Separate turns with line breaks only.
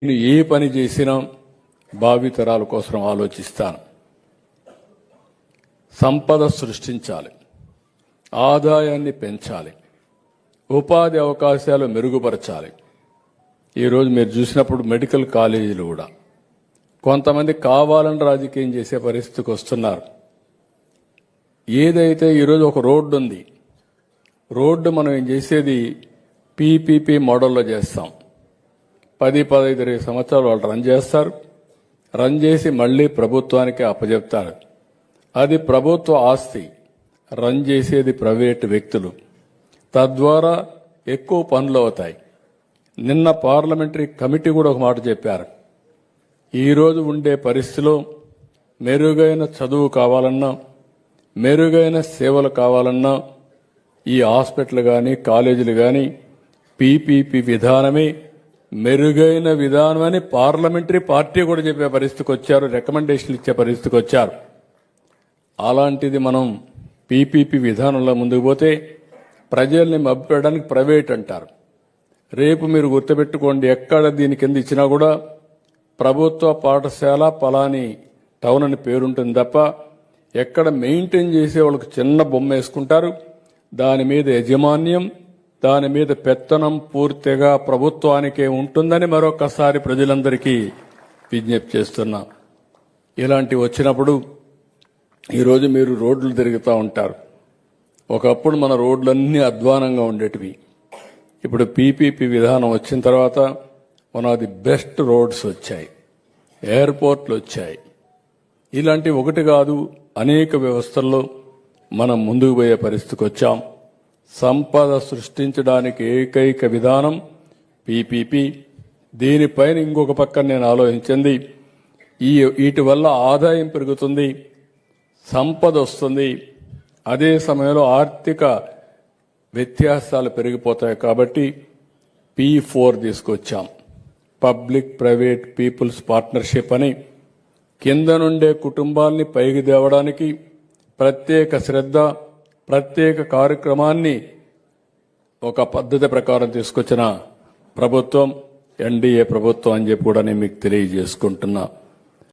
నేను ఏ పని చేసినా భావితరాల కోసం ఆలోచిస్తాను. సంపద సృష్టించాలి, ఆదాయాన్ని పెంచాలి, ఉపాధి అవకాశాలు మెరుగుపరచాలి. ఈరోజు మీరు చూసినప్పుడు మెడికల్ కాలేజీలు కూడా కొంతమంది కావాలని రాజకీయం చేసే పరిస్థితికి వస్తున్నారు. ఏదైతే ఈరోజు ఒక రోడ్డు ఉంది, రోడ్డు మనం ఏం చేసేది పీపీపీ మోడల్లో చేస్తాం. 10-15 సంవత్సరాలు వాళ్ళు రన్ చేస్తారు, రన్ చేసి మళ్ళీ ప్రభుత్వానికి అప్పచెప్తారు. అది ప్రభుత్వ ఆస్తి, రన్ చేసేది ప్రైవేటు వ్యక్తులు. తద్వారా ఎక్కువ పనులు అవుతాయి. నిన్న పార్లమెంటరీ కమిటీ కూడా ఒక మాట చెప్పారు. ఈరోజు ఉండే పరిస్థితిలో మెరుగైన చదువు కావాలన్నా, మెరుగైన సేవలు కావాలన్నా ఈ హాస్పిటల్ కానీ కాలేజీలు కానీ పీపీపీ విధానమే మెరుగైన విధానమని పార్లమెంటరీ పార్టీ కూడా చెప్పే పరిస్థితికి వచ్చారు, రికమెండేషన్లు ఇచ్చే పరిస్థితికి వచ్చారు. అలాంటిది మనం పీపీపీ విధానంలో ముందుకు పోతే ప్రజల్ని మభ్యపెట్టడానికి ప్రైవేట్ అంటారు. రేపు మీరు గుర్తుపెట్టుకోండి, ఎక్కడ దీని కింద ఇచ్చినా కూడా ప్రభుత్వ పాఠశాల పలాని టౌన్ అని పేరుంటుంది తప్ప ఎక్కడ మెయింటైన్ చేసే వాళ్ళకి చిన్న బొమ్మ వేసుకుంటారు. దాని మీద యజమాన్యం, దాని మీద పెత్తనం పూర్తిగా ప్రభుత్వానికే ఉంటుందని మరొకసారి ప్రజలందరికీ విజ్ఞప్తి చేస్తున్నా. ఇలాంటివి వచ్చినప్పుడు ఈరోజు మీరు రోడ్లు తిరుగుతూ ఉంటారు. ఒకప్పుడు మన రోడ్లన్నీ అధ్వానంగా ఉండేటివి. ఇప్పుడు పీపీపీ విధానం వచ్చిన తర్వాత one of the best roads వచ్చాయి, ఎయిర్పోర్ట్లు వచ్చాయి. ఇలాంటి ఒకటి కాదు, అనేక వ్యవస్థల్లో మనం ముందుకు పోయే పరిస్థితికి వచ్చాం. సంపద సృష్టించడానికి ఏకైక విధానం పీపీపీ. దీనిపైన ఇంకొక పక్కన నేను ఆలోచించింది, వీటి వల్ల ఆదాయం పెరుగుతుంది, సంపద వస్తుంది, అదే సమయంలో ఆర్థిక వ్యత్యాసాలు పెరిగిపోతాయి. కాబట్టి P4 తీసుకొచ్చాం, పబ్లిక్ ప్రైవేట్ పీపుల్స్ పార్ట్నర్షిప్ అని. కింద నుండే కుటుంబాల్ని పైకి తేవడానికి ప్రత్యేక శ్రద్ధ, ప్రత్యేక కార్యక్రమాన్ని ఒక పద్ధతి ప్రకారం తీసుకొచ్చిన ప్రభుత్వం ఎన్డీఏ ప్రభుత్వం అని చెప్పి కూడా నేను మీకు తెలియజేసుకుంటున్నా.